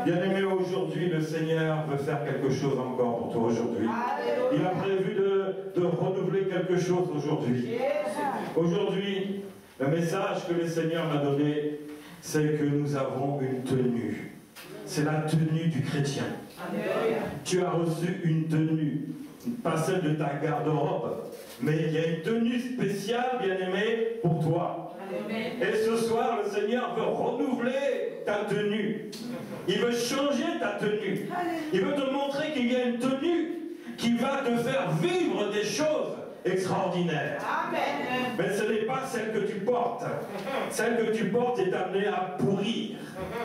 Bien-aimé, aujourd'hui, le Seigneur veut faire quelque chose encore pour toi aujourd'hui. Il a prévu de renouveler quelque chose aujourd'hui. Aujourd'hui, le message que le Seigneur m'a donné, c'est que nous avons une tenue. C'est la tenue du chrétien. Tu as reçu une tenue, pas celle de ta garde-robe, mais il y a une tenue spéciale, bien-aimé, pour toi. Et ce soir, le Seigneur veut renouveler ta tenue. Il veut changer ta tenue. Il veut te montrer qu'il y a une tenue qui va te faire vivre des choses extraordinaires. Amen. Mais ce n'est pas celle que tu portes. Celle que tu portes est amenée à pourrir.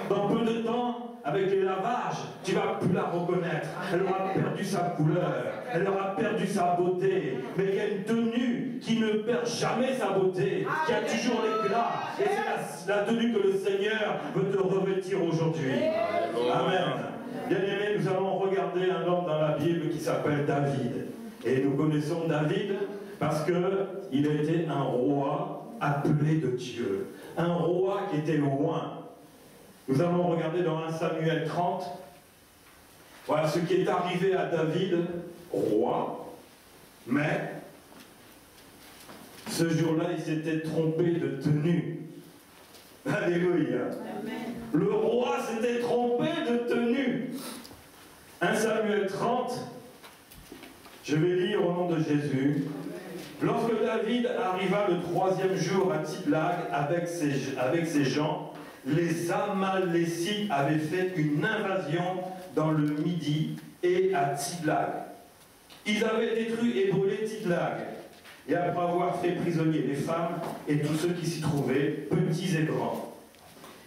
Dans peu de temps, avec les lavages, tu ne vas plus la reconnaître. Elle aura perdu sa couleur. Elle aura perdu sa beauté. Mais il y a une tenue qui ne perd jamais sa beauté, qui a toujours l'éclat. Et c'est la tenue que le Seigneur veut te revêtir aujourd'hui. Amen. Bien-aimés, nous allons regarder un homme dans la Bible qui s'appelle David. Et nous connaissons David parce qu'il a été un roi appelé de Dieu. Un roi qui était loin. Nous allons regarder dans 1 Samuel 30. Voilà ce qui est arrivé à David, roi. Mais ce jour-là, il s'était trompé de tenue. Alléluia. Le roi s'était trompé de tenue. 1 Samuel 30. Je vais lire au nom de Jésus. Lorsque David arriva le 3e jour à Tiblag avec ses gens, les Amalécites avaient fait une invasion dans le Midi et à Tiblag. Ils avaient détruit et brûlé Tiblag. Et après avoir fait prisonnier les femmes et tous ceux qui s'y trouvaient, petits et grands.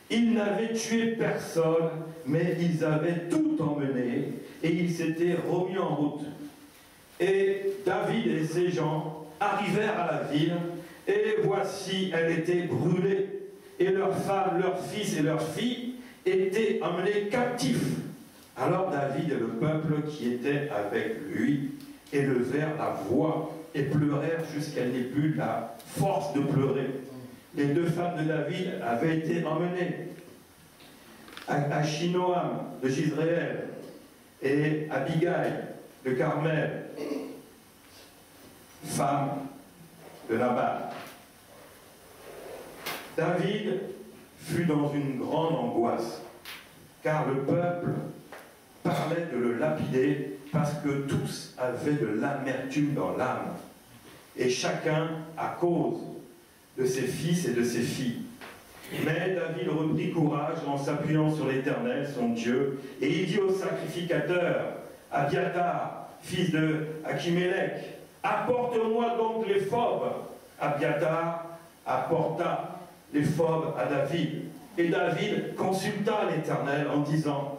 Ils n'avaient tué personne, mais ils avaient tout emmené et ils s'étaient remis en route. Et David et ses gens arrivèrent à la ville, et voici, elle était brûlée, et leurs femmes, leurs fils et leurs filles étaient emmenés captifs. Alors David et le peuple qui était avec lui élevèrent la voix et pleurèrent jusqu'à n'ait plus la force de pleurer. Les 2 femmes de David avaient été emmenées, Achinoam de Jizréel et Abigail de Carmel, femme de Nabal. David fut dans une grande angoisse, car le peuple parlait de le lapider parce que tous avaient de l'amertume dans l'âme, et chacun à cause de ses fils et de ses filles. Mais David reprit courage en s'appuyant sur l'Éternel, son Dieu, et il dit au sacrificateur, Abiatar, fils de Achimélec, apporte-moi donc l'éphod. Abiatar apporta l'éphod à David. Et David consulta l'Éternel en disant,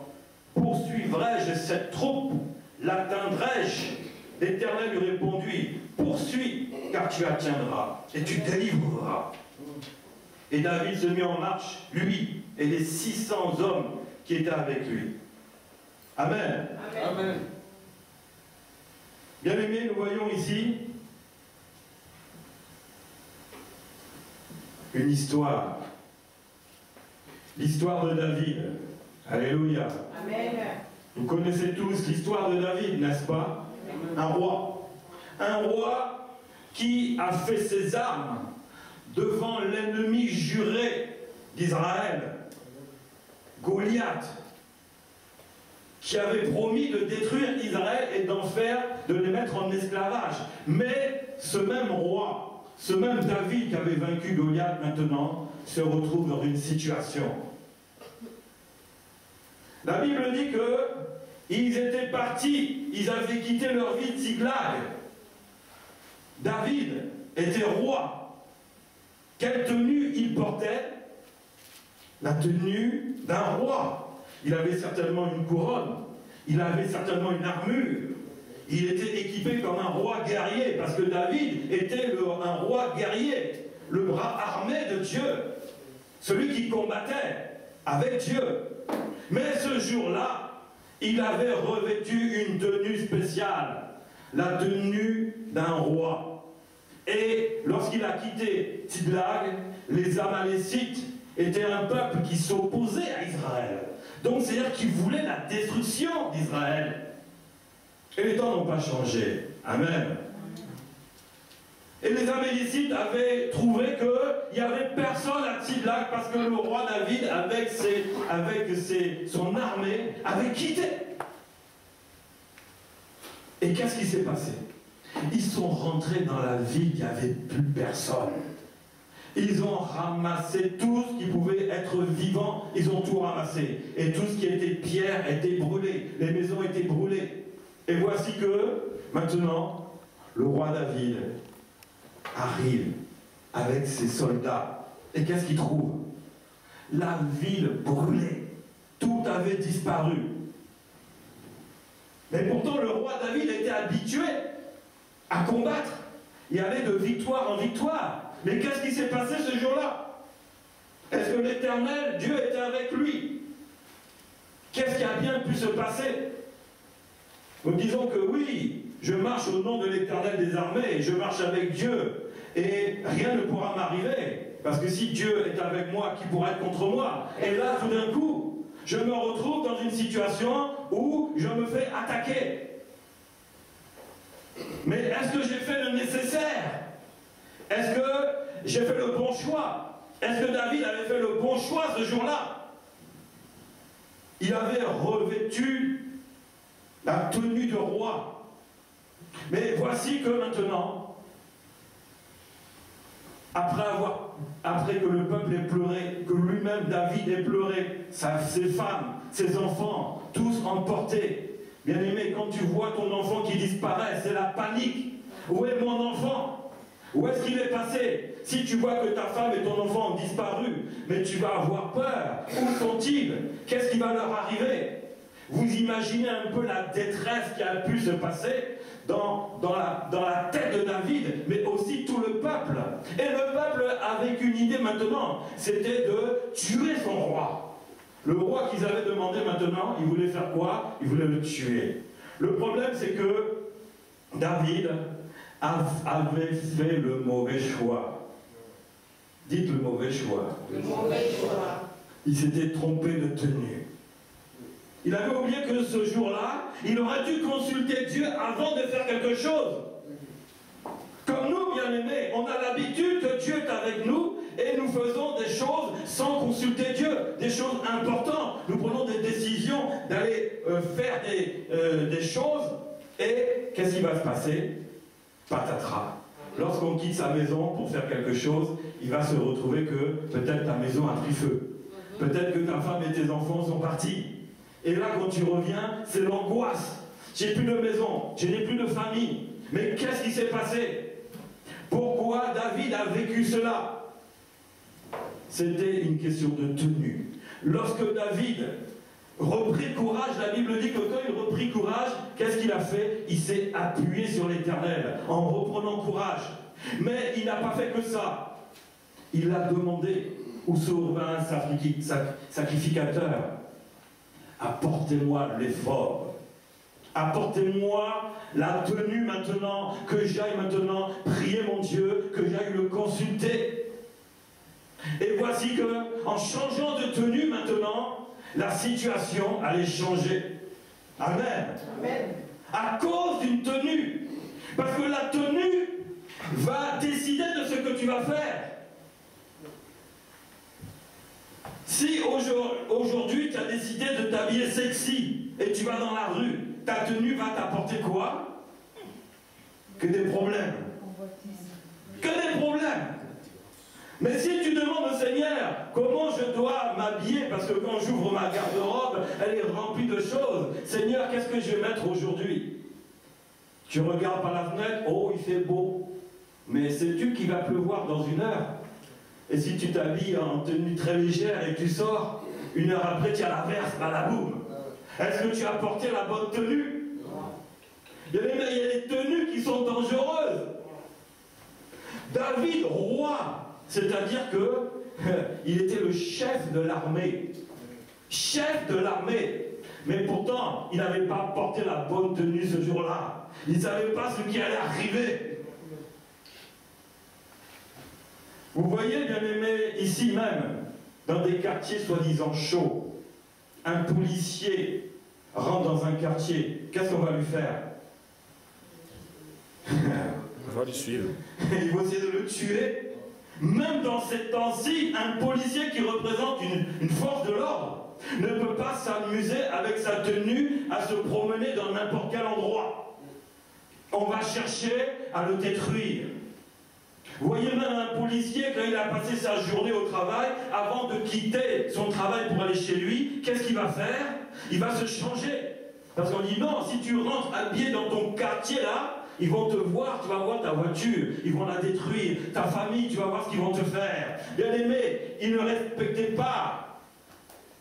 poursuivrai-je cette troupe? L'atteindrai-je? L'Éternel lui répondit, poursuis, car tu atteindras, et tu délivreras. Et David se mit en marche, lui et les 600 hommes qui étaient avec lui. Amen. Amen. Bien-aimés, nous voyons ici une histoire. L'histoire de David. Alléluia. Amen. Vous connaissez tous l'histoire de David, n'est-ce pas? Un roi. Un roi qui a fait ses armes devant l'ennemi juré d'Israël, Goliath, qui avait promis de détruire Israël et d'en faire, de les mettre en esclavage. Mais ce même roi, ce même David qui avait vaincu Goliath maintenant, se retrouve dans une situation. La Bible dit qu'ils étaient partis, ils avaient quitté leur vie de Tsiglag. David était roi. Quelle tenue il portait? La tenue d'un roi. Il avait certainement une couronne, il avait certainement une armure, il était équipé comme un roi guerrier, parce que David était un roi guerrier, le bras armé de Dieu, celui qui combattait avec Dieu. Mais ce jour-là, il avait revêtu une tenue spéciale, la tenue d'un roi. Et lorsqu'il a quitté Tiblag, les Amalécites était un peuple qui s'opposait à Israël. Donc c'est-à-dire qu'il voulait la destruction d'Israël. Et les temps n'ont pas changé. Amen. Et les Amélécites avaient trouvé qu'il n'y avait personne à Tiblac parce que le roi David, avec son armée, avait quitté. Et qu'est-ce qui s'est passé? Ils sont rentrés dans la ville, il n'y avait plus personne. Ils ont ramassé tout ce qui pouvait être vivant, ils ont tout ramassé. Et tout ce qui était pierre était brûlé, les maisons étaient brûlées. Et voici que, maintenant, le roi David arrive avec ses soldats. Et qu'est-ce qu'il trouve? La ville brûlée. Tout avait disparu. Mais pourtant, le roi David était habitué à combattre. Il allait de victoire en victoire. Mais qu'est-ce qui s'est passé ce jour-là? Est-ce que l'Éternel, Dieu était avec lui? Qu'est-ce qui a bien pu se passer? Nous disons que oui, je marche au nom de l'Éternel des armées, je marche avec Dieu, et rien ne pourra m'arriver. Parce que si Dieu est avec moi, qui pourra être contre moi? Et là, tout d'un coup, je me retrouve dans une situation où je me fais attaquer. Mais est-ce que j'ai fait le nécessaire? Est-ce que j'ai fait le bon choix? Est-ce que David avait fait le bon choix ce jour-là? Il avait revêtu la tenue de roi. Mais voici que maintenant, après que le peuple ait pleuré, que lui-même David ait pleuré, ses femmes, ses enfants, tous emportés. Bien aimé, quand tu vois ton enfant qui disparaît, c'est la panique. Où est mon enfant? Où est-ce qu'il est passé? Si tu vois que ta femme et ton enfant ont disparu, mais tu vas avoir peur. Où sont-ils? Qu'est-ce qui va leur arriver? Vous imaginez un peu la détresse qui a pu se passer dans la tête de David, mais aussi tout le peuple. Et le peuple avait une idée maintenant, c'était de tuer son roi. Le roi qu'ils avaient demandé maintenant, il voulait faire quoi? Il voulait le tuer. Le problème, c'est que David avait fait le mauvais choix. Dites le mauvais choix. Le mauvais choix. Il s'était trompé de tenue. Il avait oublié que ce jour-là, il aurait dû consulter Dieu avant de faire quelque chose. Comme nous, bien-aimés, on a l'habitude que Dieu est avec nous et nous faisons des choses sans consulter Dieu, des choses importantes. Nous prenons des décisions d'aller faire des choses et qu'est-ce qui va se passer? Patatras. Lorsqu'on quitte sa maison pour faire quelque chose, il va se retrouver que peut-être ta maison a pris feu. Peut-être que ta femme et tes enfants sont partis. Et là, quand tu reviens, c'est l'angoisse. J'ai plus de maison, je n'ai plus de famille. Mais qu'est-ce qui s'est passé? Pourquoi David a vécu cela? C'était une question de tenue. Lorsque David reprit courage, la Bible dit que quand il reprit courage, qu'est-ce qu'il a fait? Il s'est appuyé sur l'Éternel en reprenant courage. Mais il n'a pas fait que ça. Il a demandé au souverain sacrificateur: apportez-moi l'effort. Apportez-moi la tenue maintenant, que j'aille maintenant prier mon Dieu, que j'aille le consulter. Et voici que, en changeant de tenue maintenant, la situation allait changer. Amen. Amen. À cause d'une tenue. Parce que la tenue va décider de ce que tu vas faire. Si aujourd'hui tu as décidé de t'habiller sexy et tu vas dans la rue, ta tenue va t'apporter quoi? Que des problèmes. Que des problèmes. Mais si tu demandes au Seigneur comment je dois m'habiller, parce que quand j'ouvre ma garde-robe, elle est remplie de choses. Seigneur, qu'est-ce que je vais mettre aujourd'hui? Tu regardes par la fenêtre, oh, il fait beau. Mais sais-tu qu'il va pleuvoir dans une heure? Et si tu t'habilles en tenue très légère et que tu sors, une heure après, tu as l'averse, balaboum. Est-ce que tu as porté la bonne tenue? Il y a des tenues qui sont dangereuses. David, roi, c'est-à-dire qu'il était le chef de l'armée. Chef de l'armée. Mais pourtant, il n'avait pas porté la bonne tenue ce jour-là. Il ne savait pas ce qui allait arriver. Vous voyez, bien aimé, ici même, dans des quartiers soi-disant chauds. Un policier rentre dans un quartier, qu'est-ce qu'on va lui faire? On va le suivre. Il va essayer de le tuer. Même dans ces temps-ci, un policier qui représente une force de l'ordre ne peut pas s'amuser avec sa tenue à se promener dans n'importe quel endroit. On va chercher à le détruire. Vous voyez même un policier, quand il a passé sa journée au travail, avant de quitter son travail pour aller chez lui, qu'est-ce qu'il va faire? Il va se changer. Parce qu'on dit non, si tu rentres habillé dans ton quartier là, ils vont te voir, tu vas voir ta voiture, ils vont la détruire, ta famille, tu vas voir ce qu'ils vont te faire. Bien aimé, ils ne respectaient pas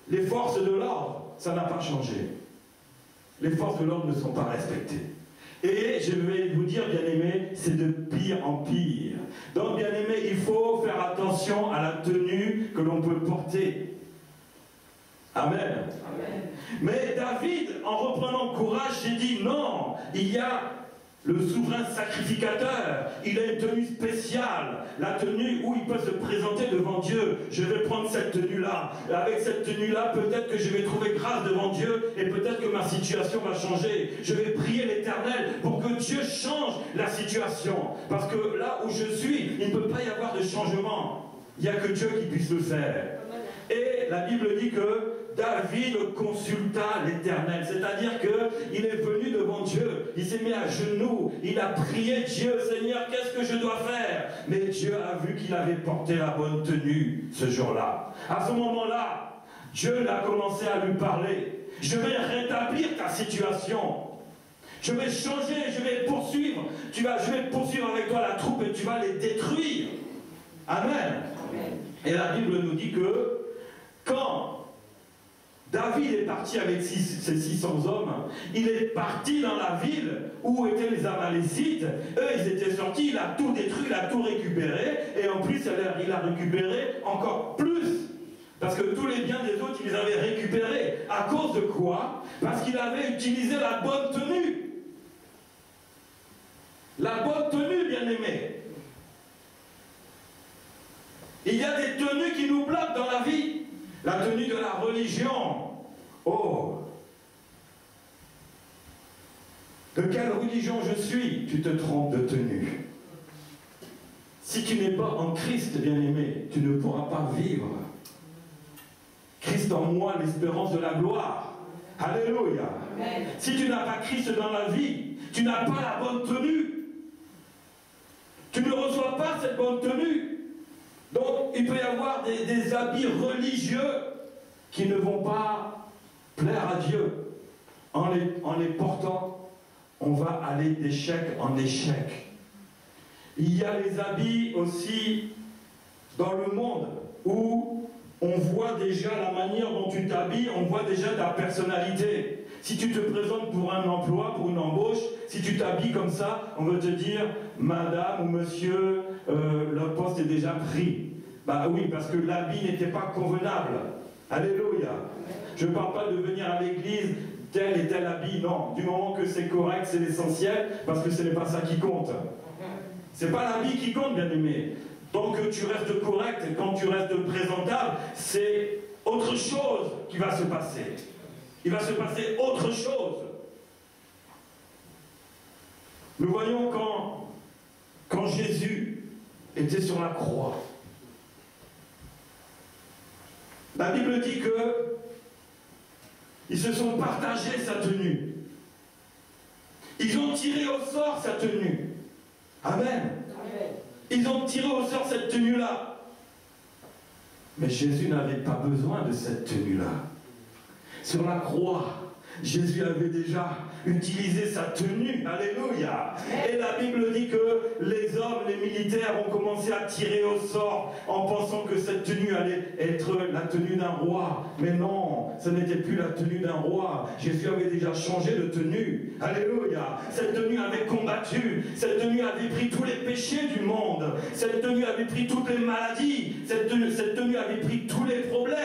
les forces de l'ordre, ça n'a pas changé. Les forces de l'ordre ne sont pas respectées. Et je vais vous dire, bien aimé, c'est de pire en pire. Donc, bien aimé, il faut faire attention à la tenue que l'on peut porter. Amen. Amen. Mais David, en reprenant courage, j'ai dit non, il y a le souverain sacrificateur, il a une tenue spéciale, la tenue où il peut se présenter devant Dieu. Je vais prendre cette tenue-là. Avec cette tenue-là, peut-être que je vais trouver grâce devant Dieu et peut-être que ma situation va changer. Je vais prier l'Éternel pour que Dieu change la situation. Parce que là où je suis, il ne peut pas y avoir de changement. Il n'y a que Dieu qui puisse le faire. Et la Bible dit que David consulta l'Éternel, c'est-à-dire qu'il est venu devant Dieu, il s'est mis à genoux, il a prié Dieu, Seigneur, qu'est-ce que je dois faire? Mais Dieu a vu qu'il avait porté la bonne tenue ce jour-là. À ce moment-là, Dieu a commencé à lui parler. Je vais rétablir ta situation. Je vais changer, je vais poursuivre. Je vais poursuivre avec toi la troupe et tu vas les détruire. Amen. Et la Bible nous dit que quand David est parti avec ses 600 hommes, il est parti dans la ville où étaient les Amalécites. Eux, ils étaient sortis, il a tout détruit, il a tout récupéré, et en plus, il a récupéré encore plus. Parce que tous les biens des autres, il les avait récupérés. À cause de quoi? Parce qu'il avait utilisé la bonne tenue. La bonne tenue, bien aimé. Il y a des tenues qui nous bloquent dans la vie. La tenue de la religion. Oh! De quelle religion je suis? Tu te trompes de tenue. Si tu n'es pas en Christ, bien-aimé, tu ne pourras pas vivre. Christ en moi, l'espérance de la gloire. Alléluia. Amen. Si tu n'as pas Christ dans la vie, tu n'as pas la bonne tenue. Tu ne reçois pas cette bonne tenue. Donc, il peut y avoir des habits religieux qui ne vont pas plaire à Dieu. En les portant, on va aller d'échec en échec. Il y a les habits aussi dans le monde où on voit déjà la manière dont tu t'habilles, on voit déjà ta personnalité. Si tu te présentes pour un emploi, pour une embauche, si tu t'habilles comme ça, on va te dire « Madame ou Monsieur, le poste est déjà pris ». Bah oui, parce que l'habit n'était pas convenable. Alléluia. Je ne parle pas de venir à l'église tel et tel habit, non. Du moment que c'est correct, c'est l'essentiel, parce que ce n'est pas ça qui compte. C'est pas l'habit qui compte, bien aimé. Tant que tu restes correct et quand tu restes présentable, c'est autre chose qui va se passer. Il va se passer autre chose. Nous voyons quand Jésus était sur la croix. La Bible dit que ils se sont partagés sa tenue. Ils ont tiré au sort sa tenue. Amen. Amen. Ils ont tiré au sort cette tenue-là. Mais Jésus n'avait pas besoin de cette tenue-là. Sur la croix, Jésus avait déjà utilisé sa tenue. Alléluia. Et la Bible dit que les hommes, les militaires ont commencé à tirer au sort en pensant que cette tenue allait être la tenue d'un roi. Mais non, ce n'était plus la tenue d'un roi. Jésus avait déjà changé de tenue. Alléluia. Cette tenue avait combattu. Cette tenue avait pris tous les péchés du monde. Cette tenue avait pris toutes les maladies. Cette tenue avait pris tous les problèmes.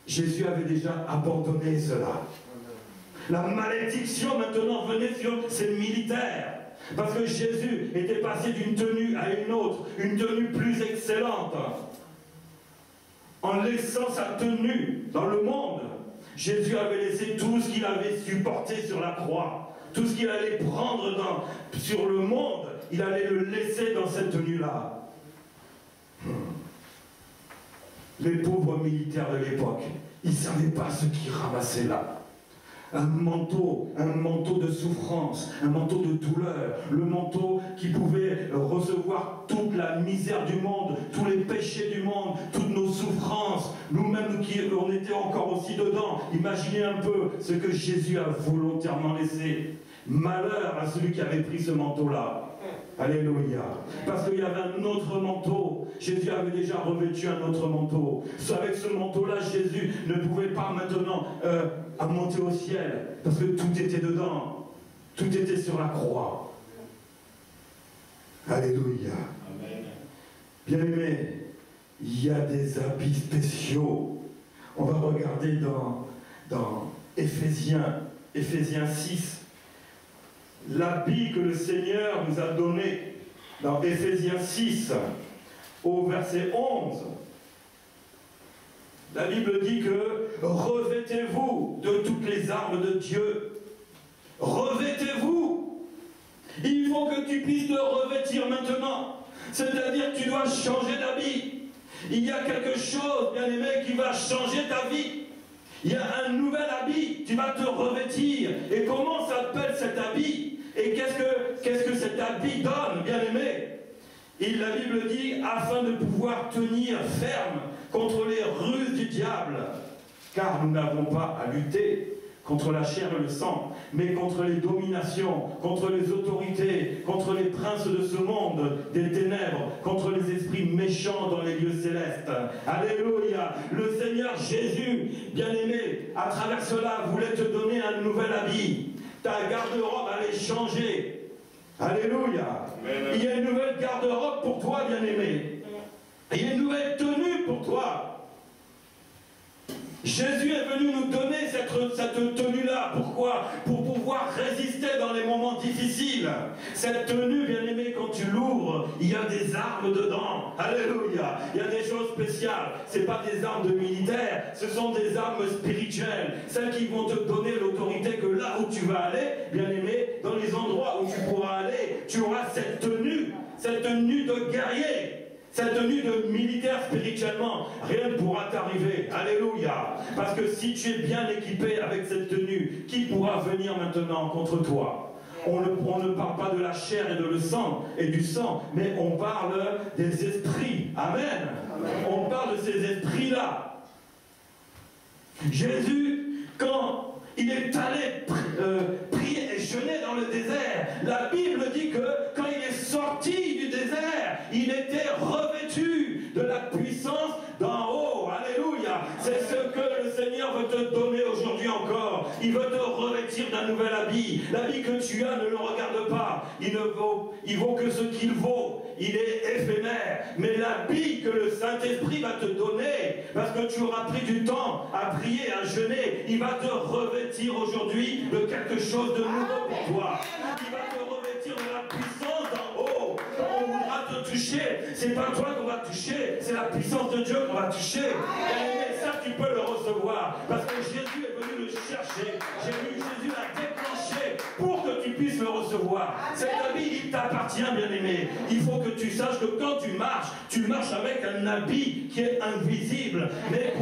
Jésus avait déjà abandonné cela. La malédiction maintenant venait sur ces militaires. Parce que Jésus était passé d'une tenue à une autre, une tenue plus excellente. en laissant sa tenue dans le monde, Jésus avait laissé tout ce qu'il avait supporté sur la croix, tout ce qu'il allait prendre sur le monde, il allait le laisser dans cette tenue-là. Les pauvres militaires de l'époque, ils ne savaient pas ce qu'ils ramassaient là. Un manteau de souffrance, un manteau de douleur, le manteau qui pouvait recevoir toute la misère du monde, tous les péchés du monde, toutes nos souffrances, nous-mêmes qui on était encore aussi dedans. Imaginez un peu ce que Jésus a volontairement laissé. Malheur à celui qui avait pris ce manteau-là. Alléluia. Parce qu'il y avait un autre manteau. Jésus avait déjà revêtu un autre manteau. Avec ce manteau-là, Jésus ne pouvait pas maintenant monter au ciel. Parce que tout était dedans. Tout était sur la croix. Alléluia. Bien-aimés, il y a des habits spéciaux. On va regarder dans Éphésiens 6. L'habit que le Seigneur nous a donné dans Éphésiens 6 au verset 11, la Bible dit que revêtez-vous de toutes les armes de Dieu. Revêtez-vous. Il faut que tu puisses te revêtir maintenant. C'est-à-dire que tu dois changer d'habit. Il y a quelque chose, bien aimé, qui va changer ta vie. Il y a un nouvel habit, tu vas te revêtir. Et comment s'appelle cet habit? Et qu'est-ce que cet habit donne, bien aimé? La Bible dit, afin de pouvoir tenir ferme contre les ruses du diable. Car nous n'avons pas à lutter contre la chair et le sang, mais contre les dominations, contre les autorités, contre les princes de ce monde, des ténèbres, contre les esprits méchants dans les lieux célestes. Alléluia. Le Seigneur Jésus, bien-aimé, à travers cela, voulait te donner un nouvel habit. Ta garde-robe allait changer. Alléluia. Il y a une nouvelle garde-robe pour toi, bien-aimé. Il y a une nouvelle tenue pour toi. Jésus est venu nous donner cette tenue-là. Pourquoi? Pour pouvoir résister dans les moments difficiles. Cette tenue, bien-aimé, quand tu l'ouvres, il y a des armes dedans. Alléluia. Il y a des choses spéciales. Ce n'est pas des armes de militaires, ce sont des armes spirituelles. Celles qui vont te donner l'autorité que là où tu vas aller, bien-aimé, dans les endroits où tu pourras aller, tu auras cette tenue de guerrier. Cette tenue de militaire spirituellement, rien ne pourra t'arriver. Alléluia. Parce que si tu es bien équipé avec cette tenue, qui pourra venir maintenant contre toi? On ne parle pas de la chair et du sang, mais on parle des esprits. Amen. On parle de ces esprits-là. Jésus, quand il est allé prier et jeûner dans le désert, la Bible dit que quand il est sorti du désert, il était revêtu de la puissance d'en haut. Alléluia. C'est ce que le Seigneur veut te donner aujourd'hui encore. Il veut te revêtir d'un nouvel habit. L'habit que tu as, ne le regarde pas. Il vaut que ce qu'il vaut. Il est éphémère. Mais l'habit que le Saint-Esprit va te donner, parce que tu auras pris du temps à prier, à jeûner, il va te revêtir aujourd'hui de quelque chose de nouveau pour toi. Il va te revêtir de la puissance d'en haut. Quand on voudra te toucher, c'est pas toi qu'on va toucher, c'est la puissance de Dieu qu'on va toucher. Et ça, tu peux le recevoir. Parce que Jésus est venu le chercher. Jésus l'a déclenché pour que tu puisses le recevoir. Cet habit, il t'appartient, bien-aimé. Il faut que tu saches que quand tu marches avec un habit qui est invisible. Mais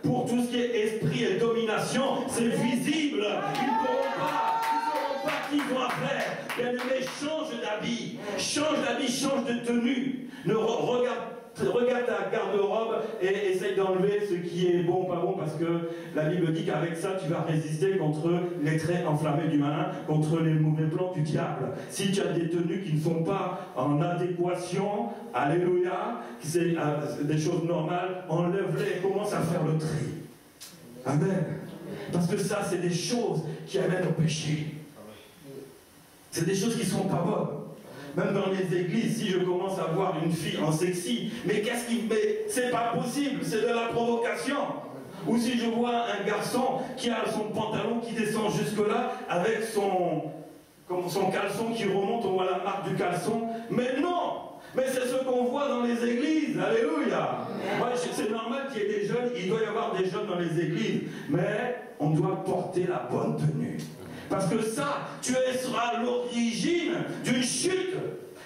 pour tout ce qui est esprit et domination, c'est visible. Ils ne sauront pas qu'ils vont à faire. Bien-aimé, change d'habit. Change d'habit, change de tenue. Regarde ta garde-robe et essaye d'enlever ce qui est bon, pas bon, parce que la Bible dit qu'avec ça, tu vas résister contre les traits enflammés du malin, contre les mauvais plans du diable. Si tu as des tenues qui ne sont pas en adéquation, alléluia, c'est des choses normales, enlève-les et commence à faire le tri. Amen. Parce que ça, c'est des choses qui amènent au péché. C'est des choses qui ne sont pas bonnes. Même dans les églises, si je commence à voir une fille en sexy, mais c'est pas possible, c'est de la provocation. Ou si je vois un garçon qui a son pantalon qui descend jusque-là, avec son caleçon qui remonte, on voit la marque du caleçon. Mais non! Mais c'est ce qu'on voit dans les églises. Alléluia! Ouais, c'est normal qu'il y ait des jeunes, il doit y avoir des jeunes dans les églises, mais on doit porter la bonne tenue. Parce que ça, tu seras l'origine d'une chute.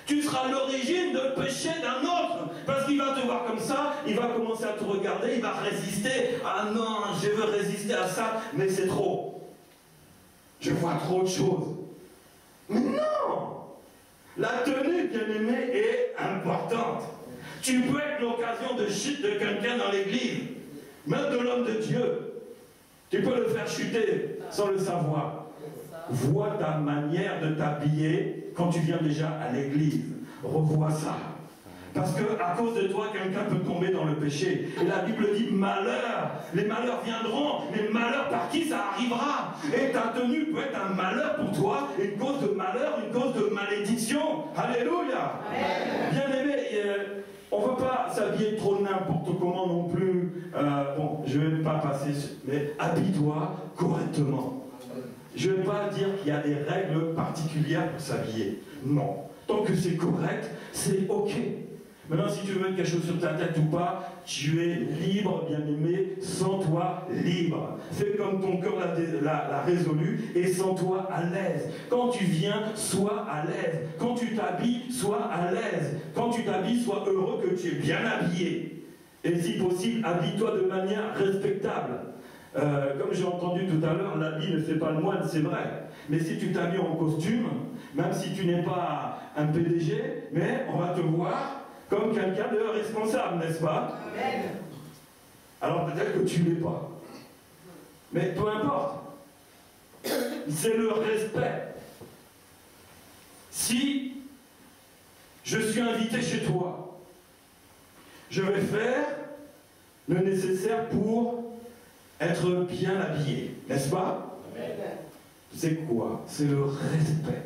Tu seras l'origine de péché d'un autre. Parce qu'il va te voir comme ça, il va commencer à te regarder, il va résister. Ah non, je veux résister à ça, mais c'est trop. Je vois trop de choses. Mais non! La tenue, bien-aimée, est importante. Tu peux être l'occasion de chute de quelqu'un dans l'église, même de l'homme de Dieu. Tu peux le faire chuter sans le savoir. Vois ta manière de t'habiller quand tu viens déjà à l'église. Revois ça. Parce qu'à cause de toi, quelqu'un peut tomber dans le péché. Et la Bible dit malheur. Les malheurs viendront. Mais malheur par qui ça arrivera? Et ta tenue peut être un malheur pour toi, une cause de malheur, une cause de malédiction. Alléluia. Bien-aimé, on ne veut pas s'habiller trop n'importe comment non plus. Bon, je ne vais pas passer, mais habille-toi correctement. Je ne vais pas dire qu'il y a des règles particulières pour s'habiller. Non. Tant que c'est correct, c'est OK. Maintenant, si tu veux mettre quelque chose sur ta tête ou pas, tu es libre, bien-aimé, sens-toi libre. Fais comme ton cœur l'a résolu et sens-toi à l'aise. Quand tu viens, sois à l'aise. Quand tu t'habilles, sois à l'aise. Quand tu t'habilles, sois heureux que tu es bien habillé. Et si possible, habille-toi de manière respectable. Comme j'ai entendu tout à l'heure, l'habit ne fait pas le moine, c'est vrai. Mais si tu t'habilles en costume, même si tu n'es pas un PDG, mais on va te voir comme quelqu'un de responsable, n'est-ce pas? Amen. Alors peut-être que tu ne l'es pas. Mais peu importe. C'est le respect. Si je suis invité chez toi, je vais faire le nécessaire pour être bien habillé, n'est-ce pas? C'est quoi? C'est le respect.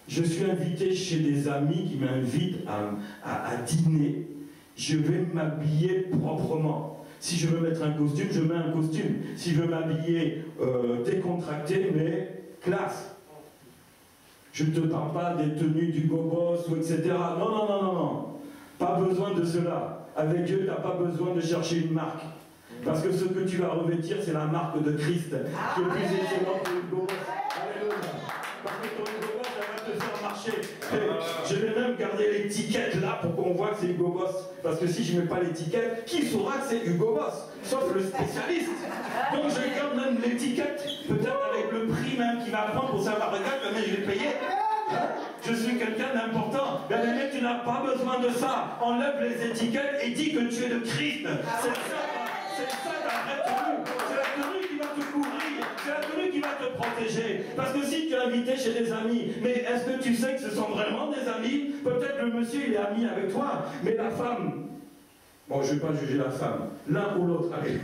Je suis invité chez des amis qui m'invitent à dîner. Je vais m'habiller proprement. Si je veux mettre un costume, je mets un costume. Si je veux m'habiller décontracté, mais classe. Je ne te parle pas des tenues du Hugo Boss ou etc. Non, non, non, non, non. Pas besoin de cela. Avec Dieu, tu n'as pas besoin de chercher une marque. Parce que ce que tu vas revêtir, c'est la marque de Christ, qui est plus excellente que Hugo Boss. Alléluia. Parce que ton Hugo Boss, ça va te faire marcher. Et je vais même garder l'étiquette là pour qu'on voit que c'est Hugo Boss. Parce que si je ne mets pas l'étiquette, qui saura que c'est Hugo Boss? Sauf le spécialiste. Donc je garde même l'étiquette, peut-être avec le prix même qu'il va prendre pour savoir, regarde, mais je vais payer. Je suis quelqu'un d'important. Bien-aimé, tu n'as pas besoin de ça. Enlève les étiquettes et dis que tu es de Christ. C'est ça ta vraie tenue. C'est la tenue qui va te couvrir. C'est la tenue qui va te protéger. Parce que si tu es invité chez des amis, mais est-ce que tu sais que ce sont vraiment des amis? Peut-être le monsieur il est ami avec toi, mais la femme, bon je ne vais pas juger la femme, l'un ou l'autre, allez.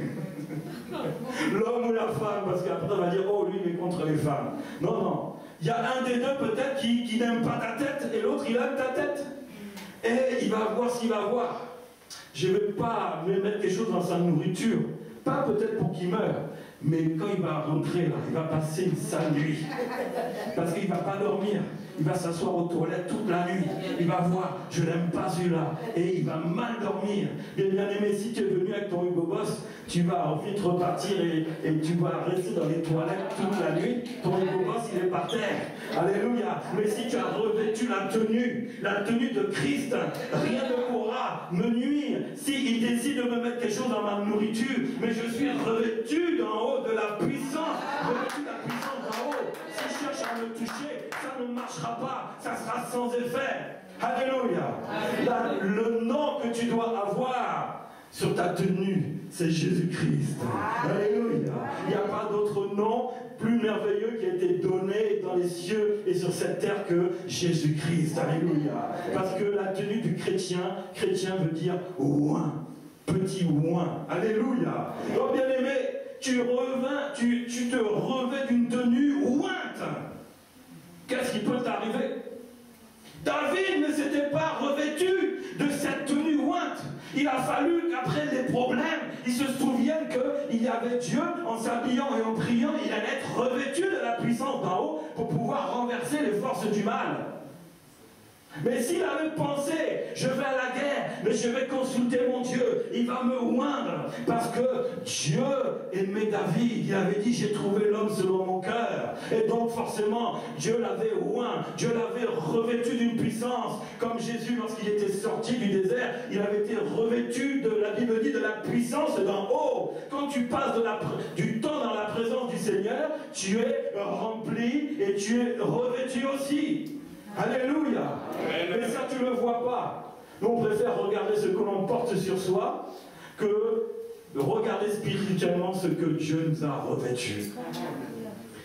L'homme ou la femme, parce qu'après on va dire, oh lui il est contre les femmes. Non, non. Il y a un des deux peut-être qui n'aime pas ta tête et l'autre il aime ta tête. Et il va voir ce qu'il va voir. Je ne vais pas me mettre quelque chose dans sa nourriture. Pas peut-être pour qu'il meure, mais quand il va rentrer là, il va passer une sale nuit. Parce qu'il ne va pas dormir. Il va s'asseoir aux toilettes toute la nuit. Il va voir, je n'aime pas celui-là. Et il va mal dormir. Bien aimé, si tu es venu avec ton Hugo Boss, tu vas vite repartir et tu vas rester dans les toilettes toute la nuit. Ton Hugo Boss, il est par terre. Alléluia. Mais si tu as revêtu la tenue de Christ, rien ne pourra me nuire. S'il décide de me mettre quelque chose dans ma nourriture, mais je suis revêtu d'en haut de la puissance. Revêtu de la puissance d'en haut. Si je cherche à me toucher, ça ne marchera pas. Ça sera sans effet. Alléluia. Le nom que tu dois avoir sur ta tenue, c'est Jésus-Christ. Alléluia. Il n'y a pas d'autre nom plus merveilleux qui a été donné dans les cieux et sur cette terre que Jésus-Christ. Alléluia. Parce que la tenue du chrétien veut dire oint, petit oint. Alléluia. Donc bien aimé, tu te revêts d'une tenue ointe. Qu'est-ce qui peut t'arriver? David ne s'était pas revêtu de cette tenue ointe. Il a fallu qu'après les problèmes, il se souvienne qu'il y avait Dieu, en s'habillant et en priant, il allait être revêtu de la puissance d'en haut pour pouvoir renverser les forces du mal. Mais s'il avait pensé, je vais à la guerre, mais je vais consulter mon Dieu, il va me oindre, parce que Dieu aimait David, il avait dit, j'ai trouvé l'homme selon mon cœur. Et donc forcément, Dieu l'avait oint, Dieu l'avait revêtu d'une puissance, comme Jésus, lorsqu'il était sorti du désert, il avait été revêtu, la Bible dit, de la puissance d'en haut. Quand tu passes du temps dans la présence du Seigneur, tu es rempli et tu es revêtu aussi. Alléluia. Mais ça, tu ne le vois pas. Nous, on préfère regarder ce que l'on porte sur soi que de regarder spirituellement ce que Dieu nous a revêtu.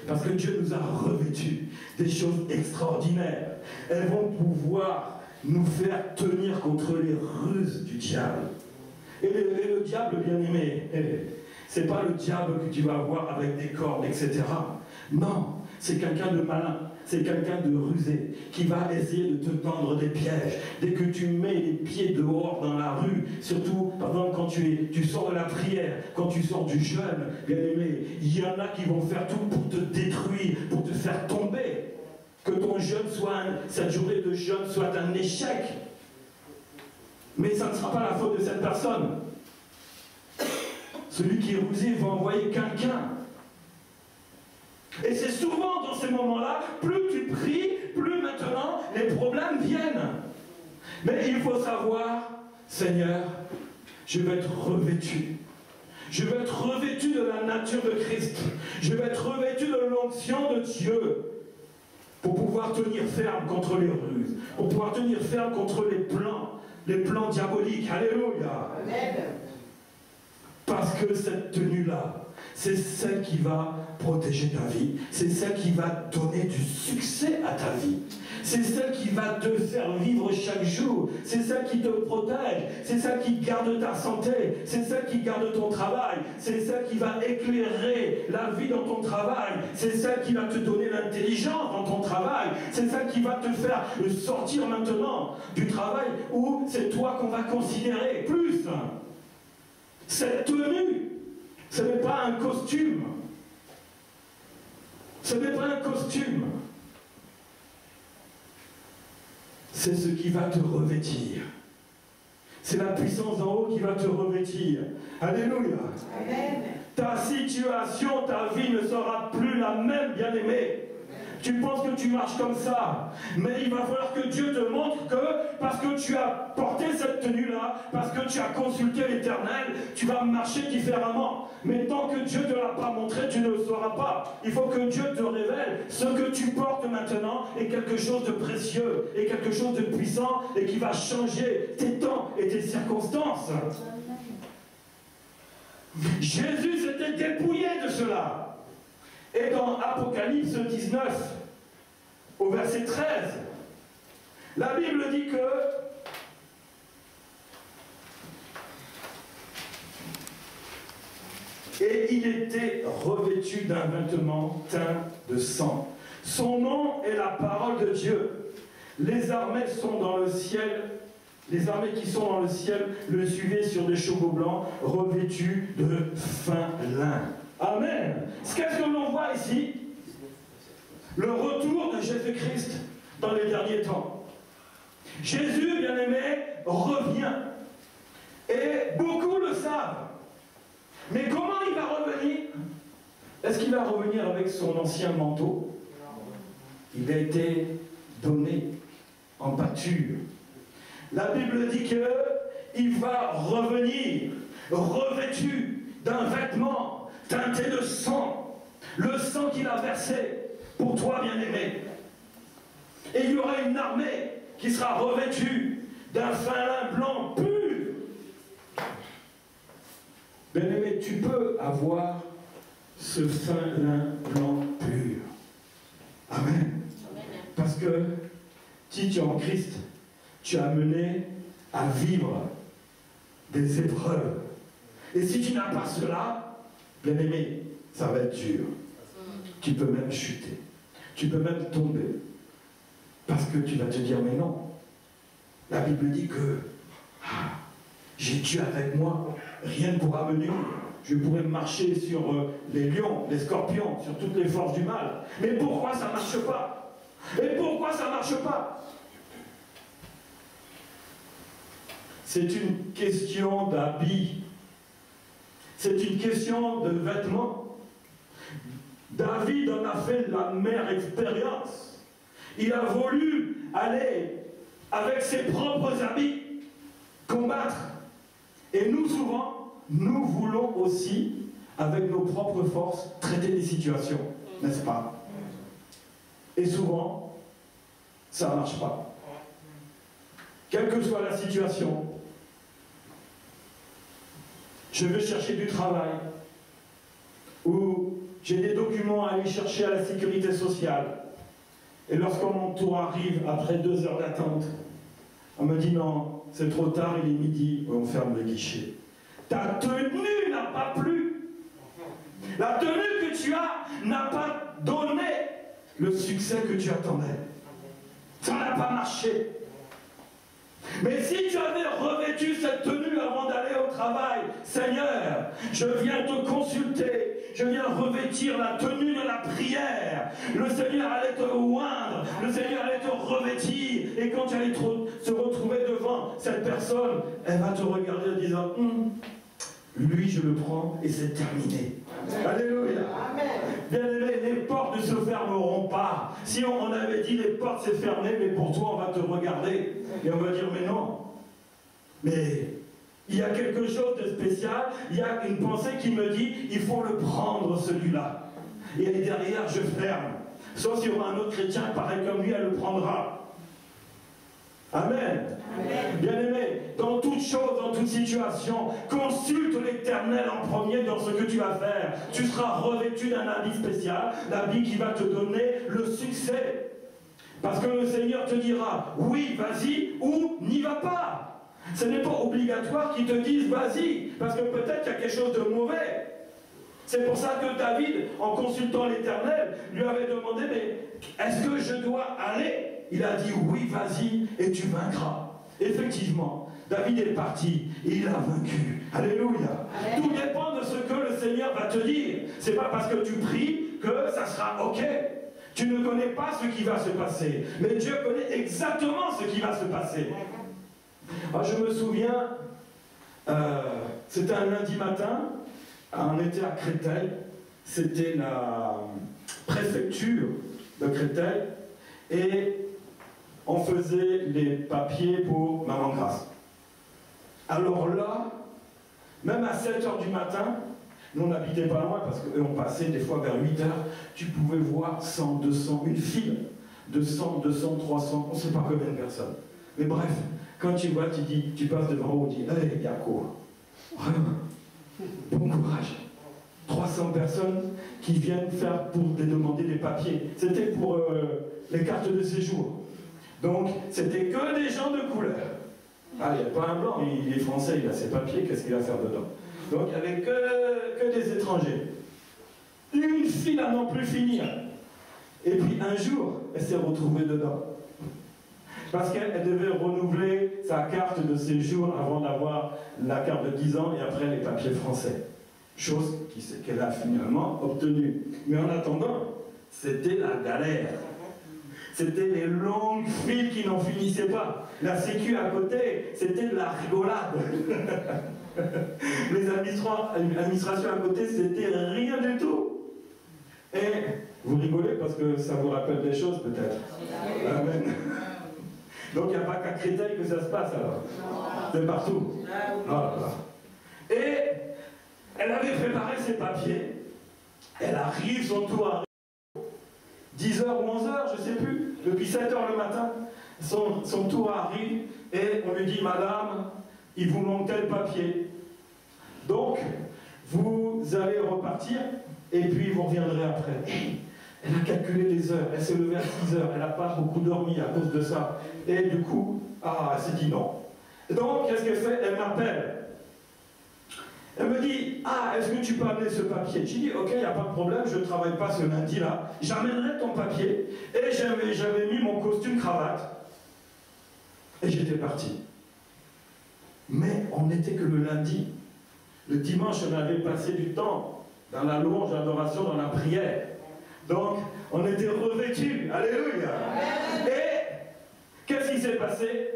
Parce que Dieu nous a revêtu des choses extraordinaires. Elles vont pouvoir nous faire tenir contre les ruses du diable. Et le diable, bien aimé, c'est pas le diable que tu vas voir avec des cordes, etc. Non, c'est quelqu'un de malin. C'est quelqu'un de rusé qui va essayer de te tendre des pièges. Dès que tu mets les pieds dehors dans la rue, surtout par exemple quand tu sors de la prière, quand tu sors du jeûne, bien aimé, il y en a qui vont faire tout pour te détruire, pour te faire tomber. Que ton jeûne cette journée de jeûne soit un échec. Mais ça ne sera pas la faute de cette personne. Celui qui est rusé va envoyer quelqu'un. Et c'est souvent dans ces moments-là, plus tu pries, plus maintenant les problèmes viennent. Mais il faut savoir, Seigneur, je vais être revêtu. Je vais être revêtu de la nature de Christ. Je vais être revêtu de l'onction de Dieu pour pouvoir tenir ferme contre les ruses, pour pouvoir tenir ferme contre les plans diaboliques. Alléluia. Amen. Parce que cette tenue-là, c'est celle qui va protéger ta vie. C'est celle qui va donner du succès à ta vie. C'est celle qui va te faire vivre chaque jour. C'est celle qui te protège. C'est celle qui garde ta santé. C'est celle qui garde ton travail. C'est celle qui va éclairer la vie dans ton travail. C'est celle qui va te donner l'intelligence dans ton travail. C'est celle qui va te faire sortir maintenant du travail où c'est toi qu'on va considérer plus. Cette tenue, ce n'est pas un costume. Ce n'est pas un costume. C'est ce qui va te revêtir. C'est la puissance d'en haut qui va te revêtir. Alléluia. Amen. Ta situation, ta vie ne sera plus la même, bien-aimé. Tu penses que tu marches comme ça, mais il va falloir que Dieu te montre que parce que tu as porté cette tenue-là, parce que tu as consulté l'Éternel, tu vas marcher différemment. Mais tant que Dieu ne te l'a pas montré, tu ne le sauras pas. Il faut que Dieu te révèle ce que tu portes maintenant est quelque chose de précieux, est quelque chose de puissant et qui va changer tes temps et tes circonstances. Jésus s'était dépouillé de cela. Et dans Apocalypse 19, au verset 13, la Bible dit que et il était revêtu d'un vêtement teint de sang. Son nom est la parole de Dieu. Les armées sont dans le ciel. Les armées qui sont dans le ciel le suivaient sur des chevaux blancs revêtus de fin lin. Amen. Qu'est-ce que l'on voit ici? Le retour de Jésus-Christ dans les derniers temps. Jésus, bien-aimé, revient. Et beaucoup le savent. Mais comment il va revenir? Est-ce qu'il va revenir avec son ancien manteau? Il a été donné en pâture. La Bible dit qu'il va revenir revêtu d'un vêtement teinté de sang, le sang qu'il a versé pour toi, bien-aimé. Et il y aura une armée qui sera revêtue d'un fin lin blanc pur. Bien-aimé, tu peux avoir ce fin lin blanc pur. Amen. Parce que si tu es en Christ, tu es amené à vivre des épreuves. Et si tu n'as pas cela, bien-aimé, ça va être dur. Tu peux même chuter. Tu peux même tomber. Parce que tu vas te dire, mais non. La Bible dit que j'ai Dieu avec moi. Rien ne pourra me nuire. Je pourrais marcher sur les lions, les scorpions, sur toutes les forces du mal. Mais pourquoi ça ne marche pas? Et pourquoi ça ne marche pas? c'est une question d'habit. C'est une question de vêtements. David en a fait la meilleure expérience. Il a voulu aller avec ses propres habits combattre. Et nous, souvent, nous voulons aussi, avec nos propres forces, traiter des situations, n'est-ce pas? Et souvent, ça ne marche pas. Quelle que soit la situation, je veux chercher du travail, ou j'ai des documents à aller chercher à la sécurité sociale. Et lorsque mon tour arrive, après 2 heures d'attente, on me dit non, c'est trop tard, il est midi, on ferme le guichet. Ta tenue n'a pas plu. La tenue que tu as n'a pas donné le succès que tu attendais. Ça n'a pas marché. Mais si tu avais revêtu cette tenue avant d'aller au travail, Seigneur, je viens te consulter, je viens revêtir la tenue de la prière. Le Seigneur allait te oindre, le Seigneur allait te revêtir. Et quand tu allais se retrouver devant cette personne, elle va te regarder en disant, lui je le prends et c'est terminé. Alléluia. Bien aimé, les portes ne se fermeront pas. Si on avait dit les portes c'est fermé, mais pour toi on va te regarder et on va dire mais non. Mais il y a quelque chose de spécial, il y a une pensée qui me dit il faut le prendre celui-là. Et derrière je ferme. Sauf s'il y aura un autre chrétien pareil comme lui, elle le prendra. Amen. Amen. Bien aimé, dans toute chose, dans toute situation, consulte l'Éternel en premier dans ce que tu vas faire. Tu seras revêtu d'un habit spécial, l'habit qui va te donner le succès. Parce que le Seigneur te dira, oui, vas-y, ou n'y va pas. Ce n'est pas obligatoire qu'il te dise, vas-y, parce que peut-être qu'il y a quelque chose de mauvais. C'est pour ça que David, en consultant l'Éternel, lui avait demandé, mais est-ce que je dois aller? Il a dit, oui, vas-y, et tu vaincras. Effectivement, David est parti, et il a vaincu. Alléluia. Amen. Tout dépend de ce que le Seigneur va te dire. Ce n'est pas parce que tu pries que ça sera OK. Tu ne connais pas ce qui va se passer. Mais Dieu connaît exactement ce qui va se passer. Alors, je me souviens, c'était un lundi matin, on était à Créteil, c'était la préfecture de Créteil, et on faisait les papiers pour Maman Grasse. Alors là, même à 7 h du matin, nous n'habitait pas loin parce qu'on passait des fois vers 8 h, tu pouvais voir 100, 200, une file de 100, 200, 300, on ne sait pas combien de personnes. Mais bref, quand tu vois, tu passes devant eux, tu dis, hey, il y a quoi? Vraiment, bon courage. 300 personnes qui viennent faire pour demander des papiers. C'était pour les cartes de séjour. Donc, c'était que des gens de couleur. Ah, il n'y a pas un blanc, il est français, il a ses papiers, qu'est-ce qu'il va faire dedans? Donc, il n'y avait que des étrangers. Une file à n'en plus finir. Et puis, un jour, elle s'est retrouvée dedans. Parce qu'elle devait renouveler sa carte de séjour avant d'avoir la carte de 10 ans et après les papiers français. Chose qu'elle a finalement obtenue. Mais en attendant, c'était la galère. C'était les longues files qui n'en finissaient pas. La sécu à côté, c'était de la rigolade. Les administrations à côté, c'était rien du tout. Et vous rigolez parce que ça vous rappelle des choses peut-être. Amen. Donc il n'y a pas qu'à Créteil que ça se passe alors. C'est partout. Voilà. Et elle avait préparé ses papiers. Elle arrive, son tour arrive. 10 h ou 11 h, je ne sais plus, depuis 7 h le matin, son tour arrive et on lui dit, madame, il vous manque tel papier. Donc, vous allez repartir et puis vous reviendrez après. Elle a calculé les heures, elle s'est levée à 6 h, elle n'a pas beaucoup dormi à cause de ça. Et du coup, elle s'est dit non. Donc, qu'est-ce qu'elle fait? Elle m'appelle. Elle me dit, ah, est-ce que tu peux amener ce papier? J'ai dit, ok, il n'y a pas de problème, je ne travaille pas ce lundi-là. J'amènerai ton papier. Et j'avais mis mon costume cravate. Et j'étais parti. Mais on n'était que le lundi. Le dimanche, on avait passé du temps dans la louange, l'adoration, dans la prière. Donc, on était revêtus. Alléluia. Et qu'est-ce qui s'est passé?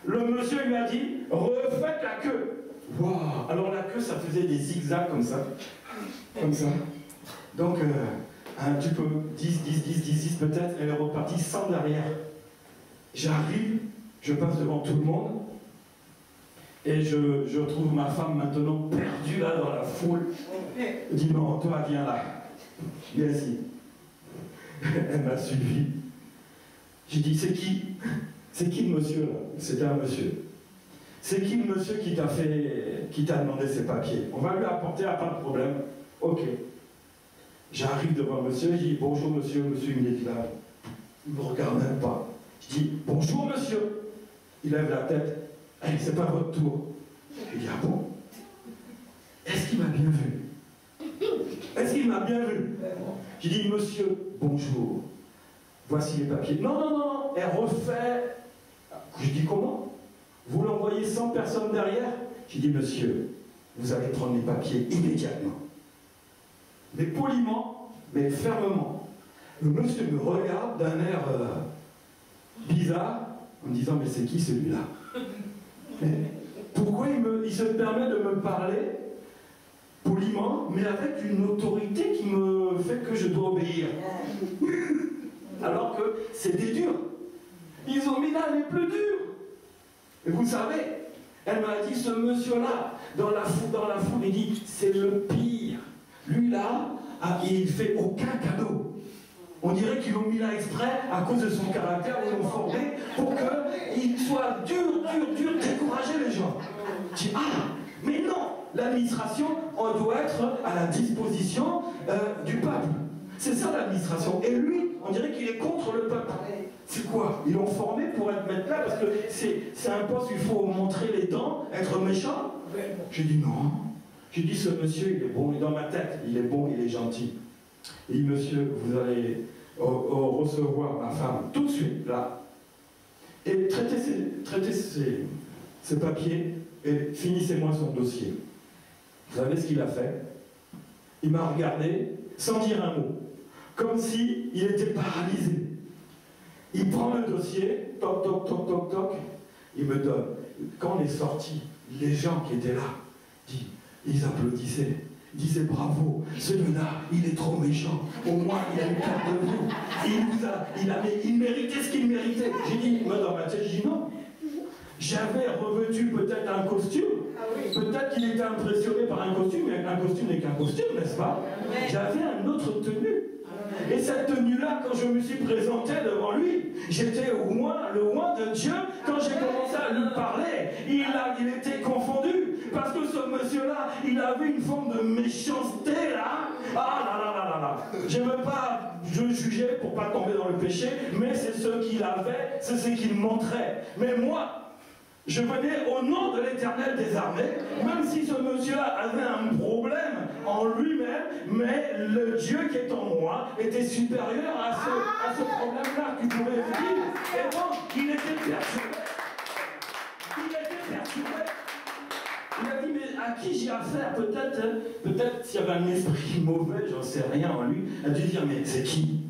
Le monsieur lui a dit, refaites la queue. Wow. Alors la queue, ça faisait des zigzags comme ça. Comme ça. Donc, un petit peu, 10 peut-être, elle est repartie sans derrière. J'arrive, je passe devant tout le monde, et je trouve ma femme maintenant perdue là dans la foule. Elle dit, non, toi, viens là. Viens ici. Elle m'a suivi. J'ai dit, c'est qui? C'est qui le monsieur là? C'était un monsieur. C'est qui le monsieur qui t'a demandé ses papiers? On va lui apporter, pas de problème. Ok. J'arrive devant le monsieur, je dis bonjour monsieur, monsieur il est là. Il ne me regarde même pas. Je dis bonjour monsieur. Il lève la tête. Hey, c'est pas votre tour. Je dis ah bon? Est-ce qu'il m'a bien vu? Est-ce qu'il m'a bien vu? Je dis monsieur, bonjour. Voici les papiers. Non, non, non, elle refait. Je dis comment? Vous l'envoyez 100 personnes derrière? Je dis monsieur, vous allez prendre les papiers immédiatement. Mais poliment, mais fermement. Le monsieur me regarde d'un air bizarre, en me disant mais c'est qui celui-là? Pourquoi il se permet de me parler poliment, mais avec une autorité qui me fait que je dois obéir? Alors que c'était dur. Ils ont mis là les plus durs. Et vous savez, elle m'a dit, ce monsieur-là, dans la foule, il dit, c'est le pire. Lui là, il ne fait aucun cadeau. On dirait qu'ils l'ont mis là exprès à cause de son caractère, ils l'ont formé pour qu'il soit dur, décourager les gens. Je dis, ah, mais non, l'administration, on doit être à la disposition du peuple. C'est ça l'administration. Et lui, on dirait qu'il est contre le peuple. C'est quoi? Ils l'ont formé pour être maître là parce que c'est un poste où il faut montrer les dents, être méchant. J'ai dit non. J'ai dit ce monsieur, il est bon, il est dans ma tête, il est bon, il est gentil. Il dit monsieur, vous allez recevoir ma femme tout de suite là. Et traitez ces papiers et finissez-moi son dossier. Vous savez ce qu'il a fait? Il m'a regardé sans dire un mot, comme s'il était paralysé. Il prend le dossier, toc, toc, toc, toc, toc, il me donne. Quand on est sorti, les gens qui étaient là, ils applaudissaient. Ils disaient bravo, celui-là, il est trop méchant. Au moins, il a eu peur de vous. Il méritait ce qu'il méritait. J'ai dit, moi dans ma tête, j'ai dit non. J'avais revêtu peut-être un costume. Peut-être qu'il était impressionné par un costume, mais un costume n'est qu'un costume, n'est-ce pas? J'avais une autre tenue. Et cette tenue-là, quand je me suis présenté devant lui, j'étais le oint de Dieu. Quand j'ai commencé à lui parler, il était confondu. Parce que ce monsieur-là, il avait une forme de méchanceté, là. Ah là là là là là. Je ne veux pas juger pour ne pas tomber dans le péché, mais c'est ce qu'il avait, c'est ce qu'il montrait. Mais moi, je venais au nom de l'Éternel des armées, même si ce monsieur-là avait un problème en lui-même, mais le Dieu qui est en moi était supérieur à ce problème-là qu'il pouvait vivre. Et donc, il était perturbé. Il a dit, mais à qui j'ai affaire? Peut-être s'il y avait un esprit mauvais, j'en sais rien en lui, il a dû dire, mais c'est qui?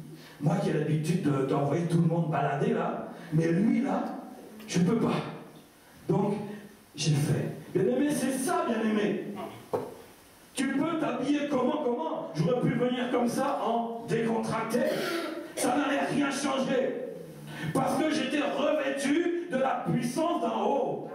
Moi qui ai l'habitude d'envoyer tout le monde balader là, mais lui là, je ne peux pas. Donc, j'ai fait. Bien-aimé, c'est ça, bien-aimé. Tu peux t'habiller comment? J'aurais pu venir comme ça en décontracté. Ça n'allait rien changer. Parce que j'étais revêtu de la puissance d'en haut.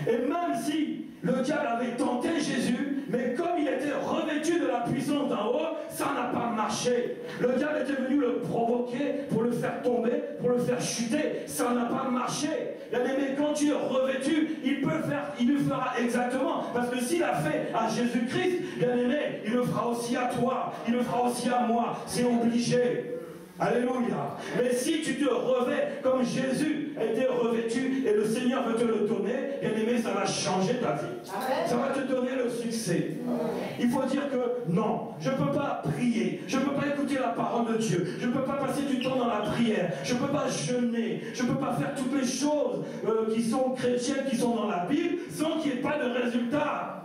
Et même si le diable avait tenté Jésus, mais comme il était revêtu de la puissance d'en haut, ça n'a pas marché. Le diable était venu le provoquer pour le faire tomber, pour le faire chuter. Ça n'a pas marché. Mais quand tu es revêtu, il le fera exactement. Parce que s'il a fait à Jésus-Christ, bien aimé, il le fera aussi à toi, il le fera aussi à moi. C'est obligé. Alléluia. Mais si tu te revêts comme Jésus était revêtu et le Seigneur veut te le donner, bien aimé, ça va changer ta vie. Ça va te donner le succès. Il faut dire que non, je ne peux pas prier, je ne peux pas écouter la parole de Dieu, je ne peux pas passer du temps dans la prière, je ne peux pas jeûner, je ne peux pas faire toutes les choses qui sont chrétiennes, qui sont dans la Bible, sans qu'il n'y ait pas de résultat.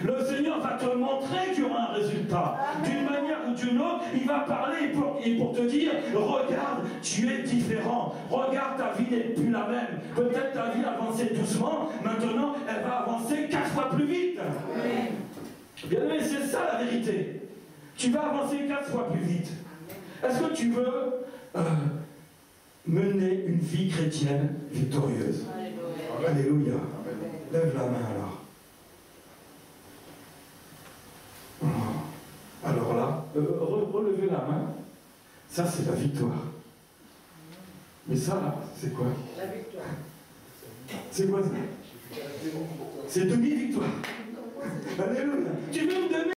Le Seigneur va te montrer qu'il y aura un résultat. D'une manière ou d'une une autre, il va parler pour te dire, regarde, tu es différent. Regarde, ta vie n'est plus la même. Peut-être ta vie avançait doucement, maintenant elle va avancer 4 fois plus vite. Bien aimé, c'est ça la vérité. Tu vas avancer 4 fois plus vite. Est-ce que tu veux mener une vie chrétienne victorieuse? Alléluia. Lève la main alors. Alors là, relevez la main. Ça, c'est la victoire. Mais ça, là, c'est quoi? La victoire. C'est quoi ça? C'est demi-victoire. Alléluia. Tu veux me donner